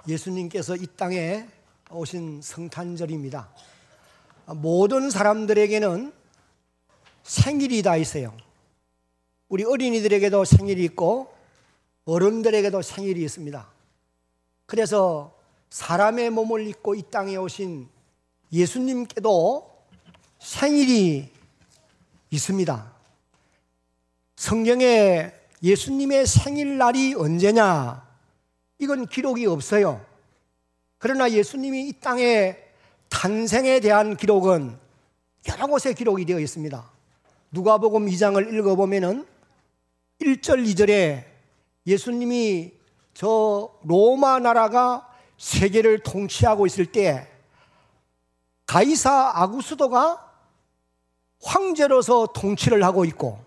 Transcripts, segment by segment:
예수님께서 이 땅에 오신 성탄절입니다. 모든 사람들에게는 생일이 다 있어요. 우리 어린이들에게도 생일이 있고 어른들에게도 생일이 있습니다. 그래서 사람의 몸을 입고 이 땅에 오신 예수님께도 생일이 있습니다. 성경에 예수님의 생일날이 언제냐? 이건 기록이 없어요. 그러나 예수님이 이 땅에 탄생에 대한 기록은 여러 곳에 기록이 되어 있습니다. 누가복음 2장을 읽어보면은 1절, 2절에 예수님이 저 로마 나라가 세계를 통치하고 있을 때 가이사 아구스도가 황제로서 통치를 하고 있고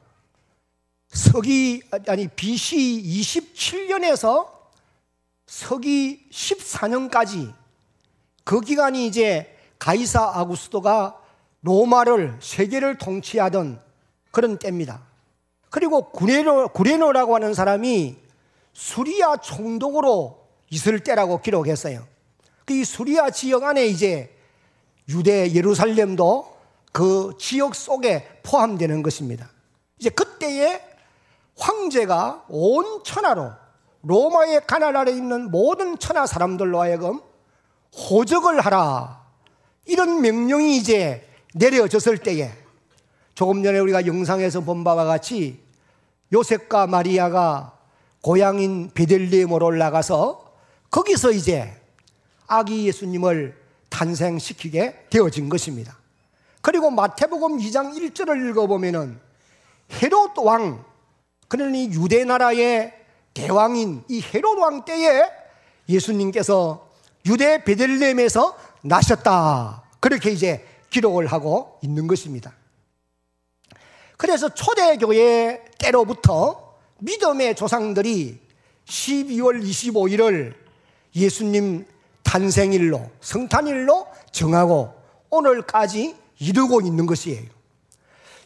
BC 27년에서 서기 14년까지 그 기간이 이제 가이사 아구스도가 로마를 세계를 통치하던 그런 때입니다. 그리고 구레노라고 하는 사람이 수리아 총독으로 있을 때라고 기록했어요. 이 수리아 지역 안에 이제 유대 예루살렘도 그 지역 속에 포함되는 것입니다. 이제 그때에 황제가 온 천하로 로마의 가날 아래 있는 모든 천하 사람들로 하여금 호적을 하라, 이런 명령이 이제 내려졌을 때에 조금 전에 우리가 영상에서 본 바와 같이 요셉과 마리아가 고향인 베들레헴으로 올라가서 거기서 이제 아기 예수님을 탄생시키게 되어진 것입니다. 그리고 마태복음 2장 1절을 읽어보면은 헤롯 왕, 그러니 유대 나라의 대왕인 이 헤롯 왕 때에 예수님께서 유대 베들레헴에서 나셨다, 그렇게 이제 기록을 하고 있는 것입니다. 그래서 초대교회 때로부터 믿음의 조상들이 12월 25일을 예수님 탄생일로, 성탄일로 정하고 오늘까지 이루고 있는 것이에요.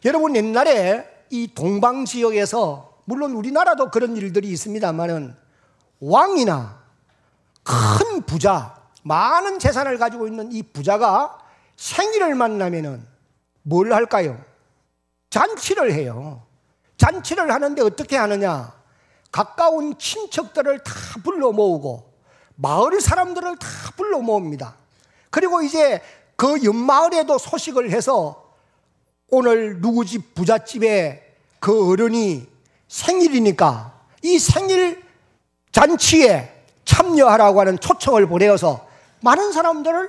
여러분, 옛날에 이 동방 지역에서 물론 우리나라도 그런 일들이 있습니다만은 왕이나 큰 부자, 많은 재산을 가지고 있는 이 부자가 생일을 만나면은 뭘 할까요? 잔치를 해요. 잔치를 하는데 어떻게 하느냐? 가까운 친척들을 다 불러 모으고 마을 사람들을 다 불러 모읍니다. 그리고 이제 그 옆마을에도 소식을 해서 오늘 누구 집 부잣집에 그 어른이 생일이니까 이 생일 잔치에 참여하라고 하는 초청을 보내어서 많은 사람들을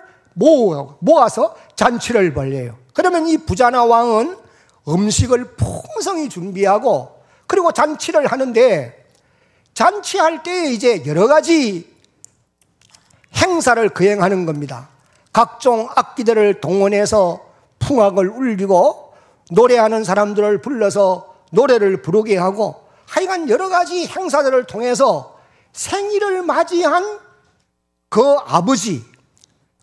모아서 잔치를 벌여요. 그러면 이 부자나 왕은 음식을 풍성히 준비하고 그리고 잔치를 하는데, 잔치할 때 이제 여러 가지 행사를 거행하는 겁니다. 각종 악기들을 동원해서 풍악을 울리고 노래하는 사람들을 불러서 노래를 부르게 하고, 하여간 여러 가지 행사들을 통해서 생일을 맞이한 그 아버지,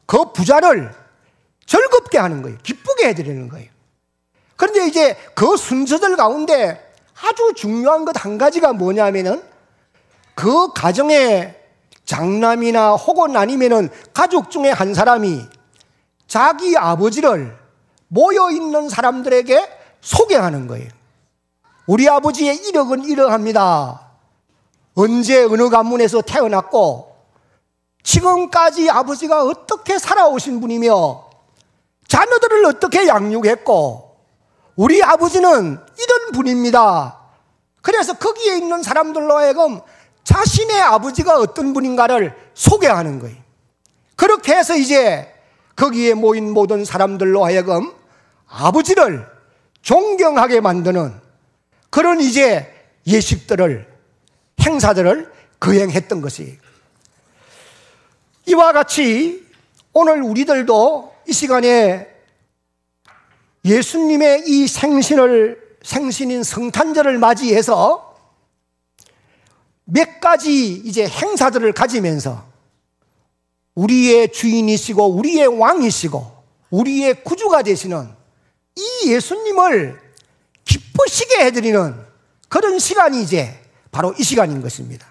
그 부자를 즐겁게 하는 거예요. 기쁘게 해드리는 거예요. 그런데 이제 그 순서들 가운데 아주 중요한 것 한 가지가 뭐냐면은 그 가정의 장남이나 혹은 아니면은 가족 중에 한 사람이 자기 아버지를 모여있는 사람들에게 소개하는 거예요. 우리 아버지의 이력은 이러합니다. 언제 어느 가문에서 태어났고 지금까지 아버지가 어떻게 살아오신 분이며 자녀들을 어떻게 양육했고 우리 아버지는 이런 분입니다. 그래서 거기에 있는 사람들로 하여금 자신의 아버지가 어떤 분인가를 소개하는 거예요. 그렇게 해서 이제 거기에 모인 모든 사람들로 하여금 아버지를 존경하게 만드는 그런 이제 예식들을, 행사들을 거행했던 것이에요. 이와 같이 오늘 우리들도 이 시간에 예수님의 이 생신인 성탄절을 맞이해서 몇 가지 이제 행사들을 가지면서 우리의 주인이시고 우리의 왕이시고 우리의 구주가 되시는 이 예수님을 기쁘시게 해드리는 그런 시간이 이제 바로 이 시간인 것입니다.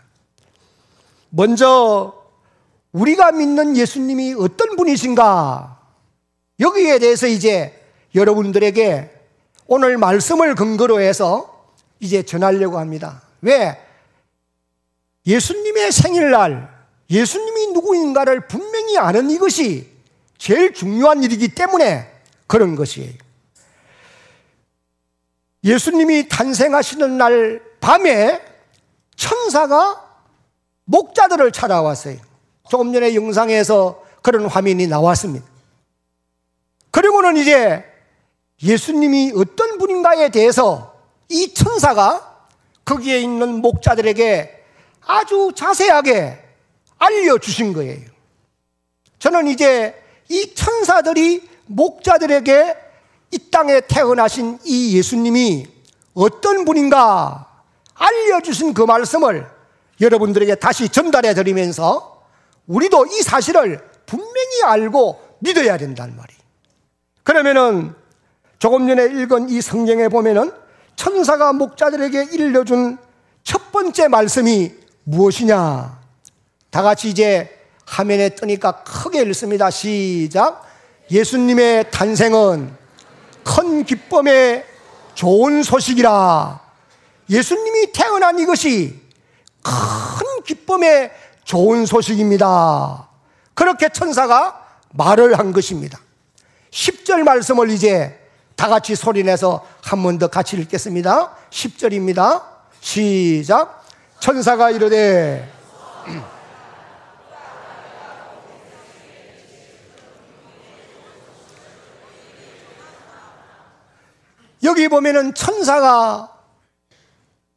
먼저 우리가 믿는 예수님이 어떤 분이신가? 여기에 대해서 이제 여러분들에게 오늘 말씀을 근거로 해서 이제 전하려고 합니다. 왜? 예수님의 생일날, 예수님이 누구인가를 분명히 아는 이것이 제일 중요한 일이기 때문에 그런 것이에요. 예수님이 탄생하시는 날 밤에 천사가 목자들을 찾아왔어요. 조금 전에 영상에서 그런 화면이 나왔습니다. 그리고는 이제 예수님이 어떤 분인가에 대해서 이 천사가 거기에 있는 목자들에게 아주 자세하게 알려주신 거예요. 저는 이제 이 천사들이 목자들에게 이 땅에 태어나신 이 예수님이 어떤 분인가 알려주신 그 말씀을 여러분들에게 다시 전달해 드리면서 우리도 이 사실을 분명히 알고 믿어야 된단 말이에요. 그러면은 조금 전에 읽은 이 성경에 보면은 천사가 목자들에게 일러준 첫 번째 말씀이 무엇이냐? 다 같이 이제 화면에 뜨니까 크게 읽습니다. 시작. 예수님의 탄생은 큰 기쁨의 좋은 소식이라. 예수님이 태어난 이것이 큰 기쁨의 좋은 소식입니다. 그렇게 천사가 말을 한 것입니다. 10절 말씀을 이제 다 같이 소리내서 한 번 더 같이 읽겠습니다. 10절입니다. 시작. 천사가 이르되 여기 보면은 천사가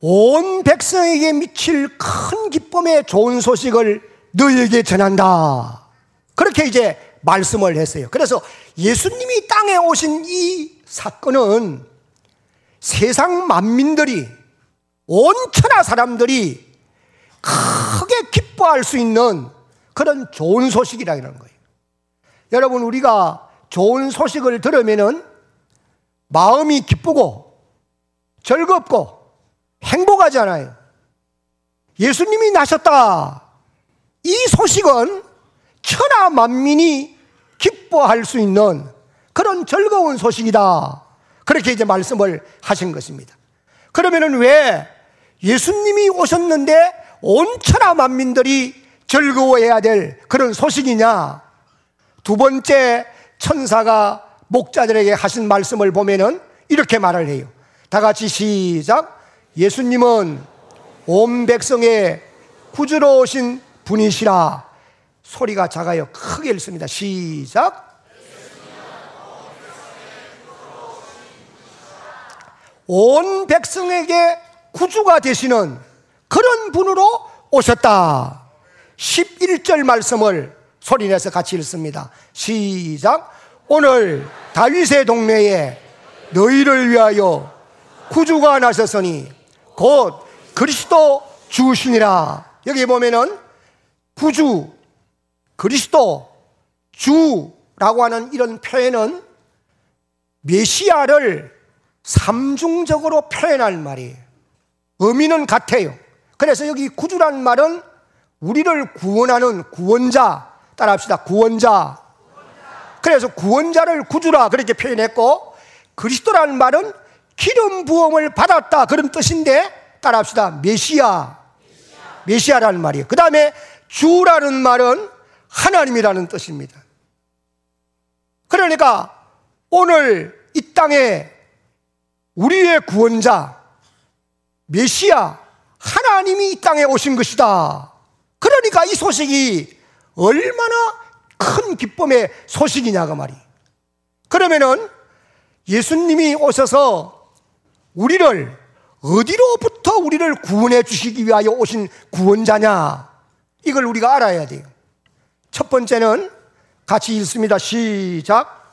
온 백성에게 미칠 큰 기쁨의 좋은 소식을 너희에게 전한다. 그렇게 이제 말씀을 했어요. 그래서 예수님이 땅에 오신 이 사건은 세상 만민들이, 온 천하 사람들이 크게 기뻐할 수 있는 그런 좋은 소식이라는 거예요. 여러분, 우리가 좋은 소식을 들으면은 마음이 기쁘고 즐겁고 행복하잖아요. 예수님이 나셨다. 이 소식은 천하 만민이 기뻐할 수 있는 그런 즐거운 소식이다. 그렇게 이제 말씀을 하신 것입니다. 그러면은 왜 예수님이 오셨는데 온 천하 만민들이 즐거워해야 될 그런 소식이냐? 두 번째 천사가 목자들에게 하신 말씀을 보면은 이렇게 말을 해요. 다 같이 시작. 예수님은 온 백성의 구주로 오신 분이시라. 소리가 작아요. 크게 읽습니다. 시작. 온 백성에게 구주가 되시는 그런 분으로 오셨다. 11절 말씀을 소리내서 같이 읽습니다. 시작. 오늘 다윗의 동네에 너희를 위하여 구주가 나셨으니 곧 그리스도 주시니라. 여기 보면은 구주, 그리스도, 주라고 하는 이런 표현은 메시아를 삼중적으로 표현할 말이에요. 의미는 같아요. 그래서 여기 구주라는 말은 우리를 구원하는 구원자, 따라합시다. 구원자. 그래서 구원자를 구주라 그렇게 표현했고, 그리스도라는 말은 기름 부음을 받았다 그런 뜻인데, 따라합시다. 메시아. 메시아라는 말이에요. 그 다음에 주라는 말은 하나님이라는 뜻입니다. 그러니까 오늘 이 땅에 우리의 구원자 메시아 하나님이 이 땅에 오신 것이다. 그러니까 이 소식이 얼마나 큰 기쁨의 소식이냐가 말이에요. 그러면은 예수님이 오셔서 우리를 어디로부터 우리를 구원해 주시기 위하여 오신 구원자냐, 이걸 우리가 알아야 돼요. 첫 번째는 같이 읽습니다. 시작.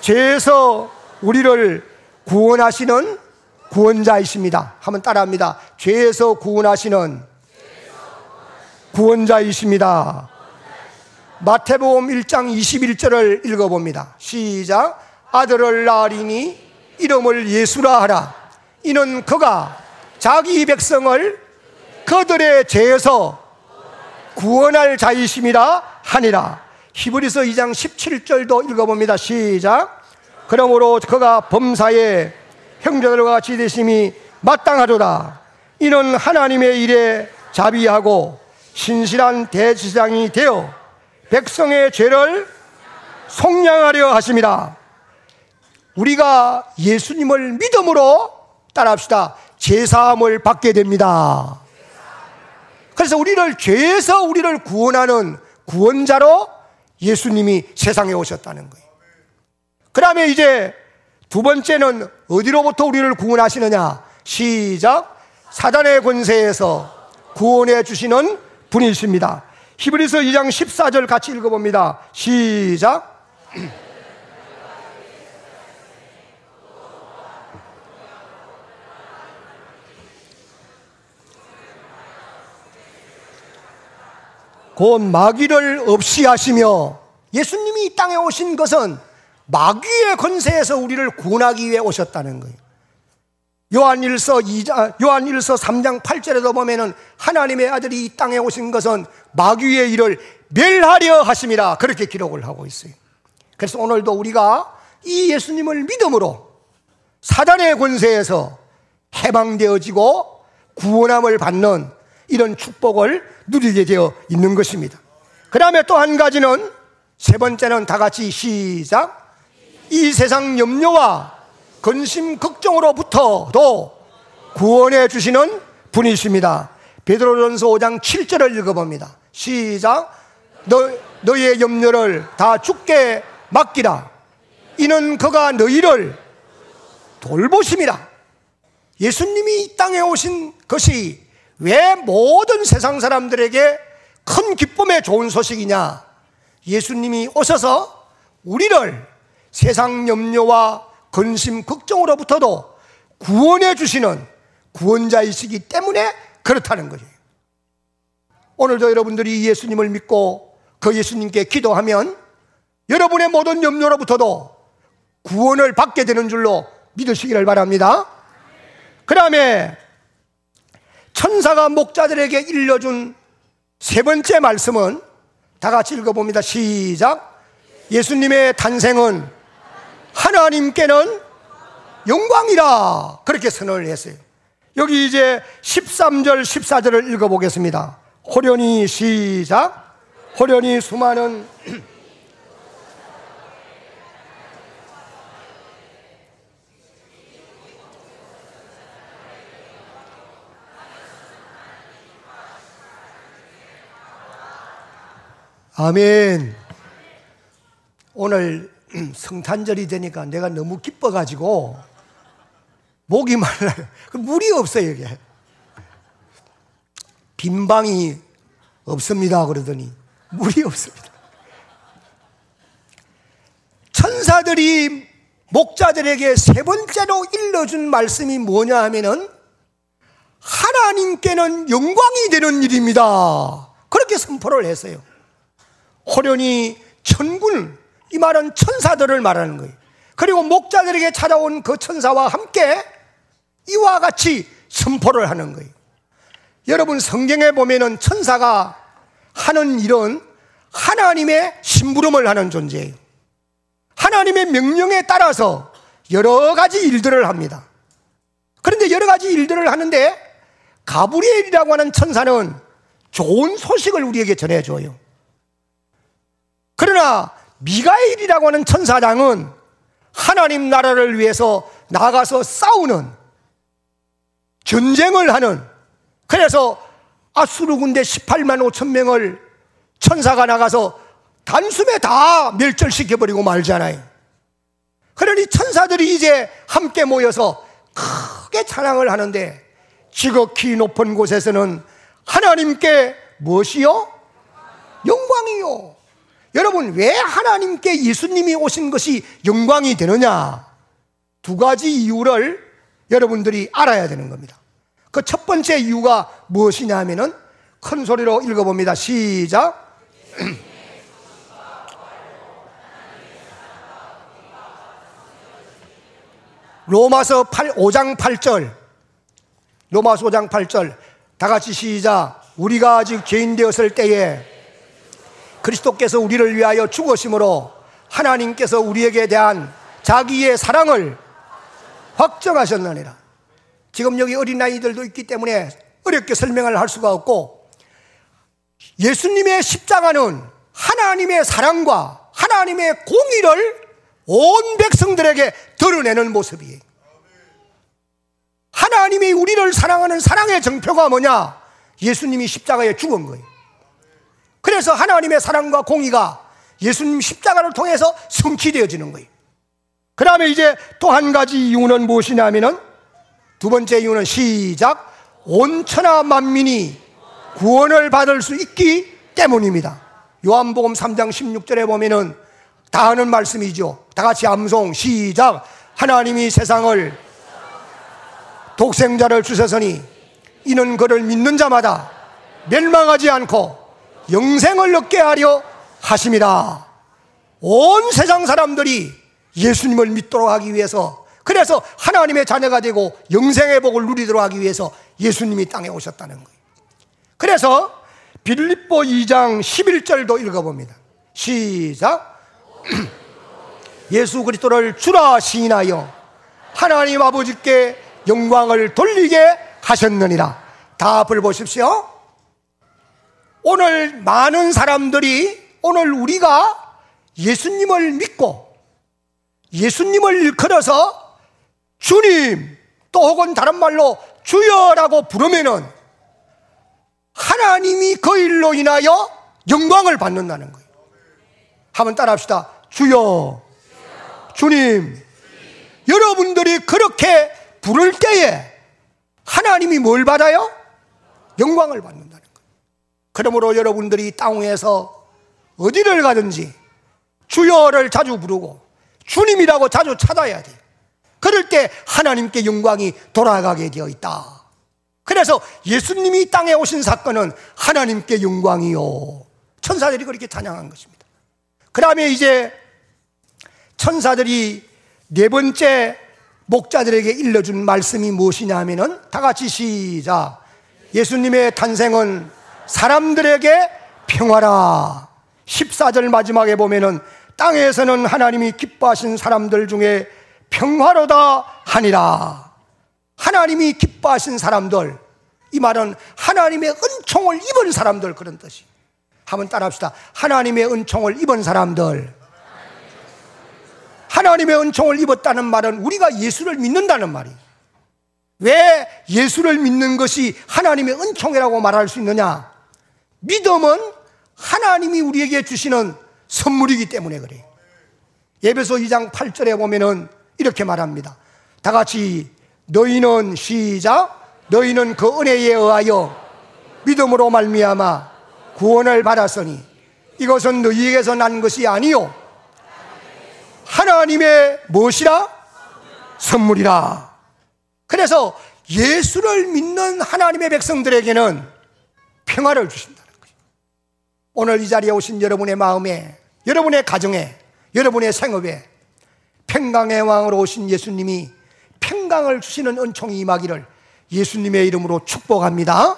죄에서 우리를 구원하시는 구원자이십니다. 한번 따라합니다. 죄에서 구원하시는 구원자이십니다. 마태복음 1장 21절을 읽어봅니다. 시작. 아들을 낳으리니 이름을 예수라 하라. 이는 그가 자기 백성을 그들의 죄에서 구원할 자이심이라 하니라. 히브리서 2장 17절도 읽어봅니다. 시작. 그러므로 그가 범사에 형제들과 같이 되심이 마땅하도다. 이는 하나님의 일에 자비하고 신실한 대제사장이 되어 백성의 죄를 속량하려 하심이라. 우리가 예수님을 믿음으로 따라합시다. 제사함을 받게 됩니다. 그래서 우리를 죄에서 우리를 구원하는 구원자로 예수님이 세상에 오셨다는 거예요. 그 다음에 이제 두 번째는 어디로부터 우리를 구원하시느냐? 시작. 사단의 권세에서 구원해 주시는 분이십니다. 히브리서 2장 14절 같이 읽어봅니다. 시작. 곧 마귀를 없이 하시며, 예수님이 이 땅에 오신 것은 마귀의 권세에서 우리를 구원하기 위해 오셨다는 거예요. 요한일서 3장 8절에도 보면은 하나님의 아들이 이 땅에 오신 것은 마귀의 일을 멸하려 하심이라, 그렇게 기록을 하고 있어요. 그래서 오늘도 우리가 이 예수님을 믿음으로 사단의 권세에서 해방되어지고 구원함을 받는 이런 축복을 누리게 되어 있는 것입니다. 그 다음에 또 한 가지는, 세 번째는 다 같이 시작. 이 세상 염려와 근심 걱정으로부터도 구원해 주시는 분이십니다. 베드로전서 5장 7절을 읽어봅니다. 시작. 너의 염려를 다 주께 맡기라. 이는 그가 너희를 돌보심이라. 예수님이 이 땅에 오신 것이 왜 모든 세상 사람들에게 큰 기쁨의 좋은 소식이냐? 예수님이 오셔서 우리를 세상 염려와 근심 걱정으로부터도 구원해 주시는 구원자이시기 때문에 그렇다는 거예요. 오늘도 여러분들이 예수님을 믿고 그 예수님께 기도하면 여러분의 모든 염려로부터도 구원을 받게 되는 줄로 믿으시기를 바랍니다. 그 다음에 천사가 목자들에게 일러준 세 번째 말씀은 다 같이 읽어봅니다. 시작. 예수님의 탄생은 하나님께는 영광이라, 그렇게 선언을 했어요. 여기 이제 13절 14절을 읽어보겠습니다. 호련히 시작. 호련히 수많은 아멘. 오늘 성탄절이 되니까 내가 너무 기뻐가지고 목이 말라요. 물이 없어요. 이게 빈방이 없습니다 그러더니 물이 없습니다. 천사들이 목자들에게 세 번째로 일러준 말씀이 뭐냐 하면은 하나님께는 영광이 되는 일입니다, 그렇게 선포를 했어요. 호련히 천군, 이 말은 천사들을 말하는 거예요. 그리고 목자들에게 찾아온 그 천사와 함께 이와 같이 선포를 하는 거예요. 여러분, 성경에 보면은 천사가 하는 일은 하나님의 심부름을 하는 존재예요. 하나님의 명령에 따라서 여러 가지 일들을 합니다. 그런데 여러 가지 일들을 하는데 가브리엘이라고 하는 천사는 좋은 소식을 우리에게 전해줘요. 그러나 미가엘이라고 하는 천사장은 하나님 나라를 위해서 나가서 싸우는, 전쟁을 하는, 그래서 아수르 군대 18만 5천 명을 천사가 나가서 단숨에 다 멸절시켜버리고 말잖아요. 그러니 천사들이 이제 함께 모여서 크게 찬양을 하는데, 지극히 높은 곳에서는 하나님께 무엇이요? 영광이요. 여러분, 왜 하나님께 예수님이 오신 것이 영광이 되느냐? 두 가지 이유를 여러분들이 알아야 되는 겁니다. 그 첫 번째 이유가 무엇이냐 하면은 큰 소리로 읽어봅니다. 시작. 로마서 5장 8절, 로마서 5장 8절 다 같이 시작. 우리가 아직 죄인 되었을 때에 그리스도께서 우리를 위하여 죽으심으로 하나님께서 우리에게 대한 자기의 사랑을 확정하셨느니라. 지금 여기 어린아이들도 있기 때문에 어렵게 설명을 할 수가 없고, 예수님의 십자가는 하나님의 사랑과 하나님의 공의를 온 백성들에게 드러내는 모습이에요. 하나님이 우리를 사랑하는 사랑의 정표가 뭐냐? 예수님이 십자가에 죽은 거예요. 그래서 하나님의 사랑과 공의가 예수님 십자가를 통해서 성취되어지는 거예요. 그 다음에 이제 또 한 가지 이유는 무엇이냐면은, 두 번째 이유는 시작, 온 천하 만민이 구원을 받을 수 있기 때문입니다. 요한복음 3장 16절에 보면은 다 하는 말씀이죠. 다 같이 암송 시작. 하나님이 세상을 독생자를 주셨으니 이는 그를 믿는 자마다 멸망하지 않고 영생을 얻게 하려 하심이라. 온 세상 사람들이 예수님을 믿도록 하기 위해서, 그래서 하나님의 자녀가 되고 영생의 복을 누리도록 하기 위해서 예수님이 땅에 오셨다는 거예요. 그래서 빌립보 2장 11절도 읽어봅니다. 시작. 예수 그리스도를 주라 시인하여 하나님 아버지께 영광을 돌리게 하셨느니라. 다 앞을 보십시오. 오늘 많은 사람들이, 오늘 우리가 예수님을 믿고 예수님을 일컬어서 주님, 또 혹은 다른 말로 주여라고 부르면은 하나님이 그 일로 인하여 영광을 받는다는 거예요. 한번 따라합시다. 주여, 주님. 여러분들이 그렇게 부를 때에 하나님이 뭘 받아요? 영광을 받는다는 거예요. 그러므로 여러분들이 땅 위에서 어디를 가든지 주여를 자주 부르고 주님이라고 자주 찾아야 돼요. 그럴 때 하나님께 영광이 돌아가게 되어 있다. 그래서 예수님이 땅에 오신 사건은 하나님께 영광이요, 천사들이 그렇게 찬양한 것입니다. 그 다음에 이제 천사들이 네 번째 목자들에게 일러준 말씀이 무엇이냐 하면은, 다 같이 시작. 예수님의 탄생은 사람들에게 평화라. 14절 마지막에 보면은 땅에서는 하나님이 기뻐하신 사람들 중에 평화로다 하니라. 하나님이 기뻐하신 사람들, 이 말은 하나님의 은총을 입은 사람들, 그런 뜻이. 한번 따라합시다. 하나님의 은총을 입은 사람들. 하나님의 은총을 입었다는 말은 우리가 예수를 믿는다는 말이에요. 왜 예수를 믿는 것이 하나님의 은총이라고 말할 수 있느냐? 믿음은 하나님이 우리에게 주시는 선물이기 때문에 그래요. 에베소 2장 8절에 보면은 이렇게 말합니다. 다 같이 너희는 시작. 너희는 그 은혜에 의하여 믿음으로 말미암아 구원을 받았으니 이것은 너희에게서 난 것이 아니요 하나님의 무엇이라? 선물이라. 그래서 예수를 믿는 하나님의 백성들에게는 평화를 주신다는 거예요. 오늘 이 자리에 오신 여러분의 마음에, 여러분의 가정에, 여러분의 생업에 평강의 왕으로 오신 예수님이 평강을 주시는 은총이 임하기를 예수님의 이름으로 축복합니다.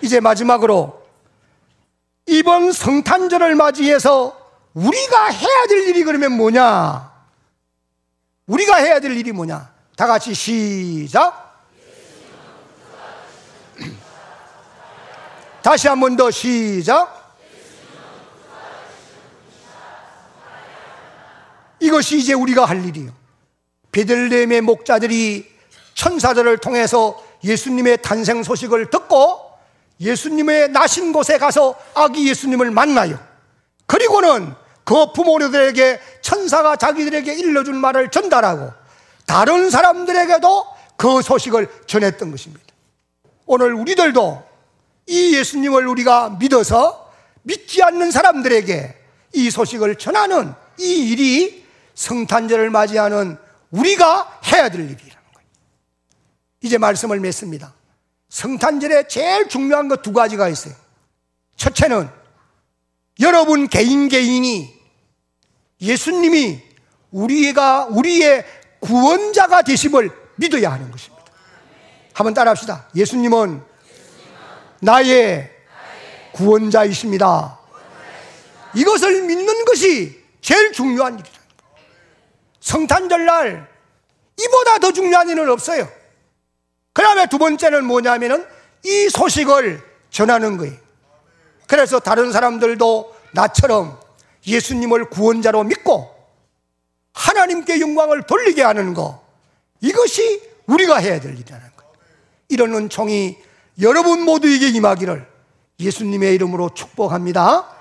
이제 마지막으로 이번 성탄절을 맞이해서 우리가 해야 될 일이 그러면 뭐냐? 우리가 해야 될 일이 뭐냐? 다 같이 시작. 다시 한 번 더 시작. 이것이 이제 우리가 할 일이에요. 베들레헴의 목자들이 천사들을 통해서 예수님의 탄생 소식을 듣고 예수님의 나신 곳에 가서 아기 예수님을 만나요. 그리고는 그 부모들에게 천사가 자기들에게 일러준 말을 전달하고 다른 사람들에게도 그 소식을 전했던 것입니다. 오늘 우리들도 이 예수님을 우리가 믿어서 믿지 않는 사람들에게 이 소식을 전하는 이 일이 성탄절을 맞이하는 우리가 해야 될 일이라는 거예요. 이제 말씀을 맺습니다. 성탄절에 제일 중요한 것 두 가지가 있어요. 첫째는 여러분 개인이 예수님이 우리의 구원자가 되심을 믿어야 하는 것입니다. 한번 따라합시다. 예수님은 나의 구원자이십니다. 이것을 믿는 것이 제일 중요한 일이다. 성탄절날 이보다 더 중요한 일은 없어요. 그 다음에 두 번째는 뭐냐면은 이 소식을 전하는 거예요. 그래서 다른 사람들도 나처럼 예수님을 구원자로 믿고 하나님께 영광을 돌리게 하는 것, 이것이 우리가 해야 될 일이라는 거예요. 이런 은총이 여러분 모두에게 임하기를 예수님의 이름으로 축복합니다.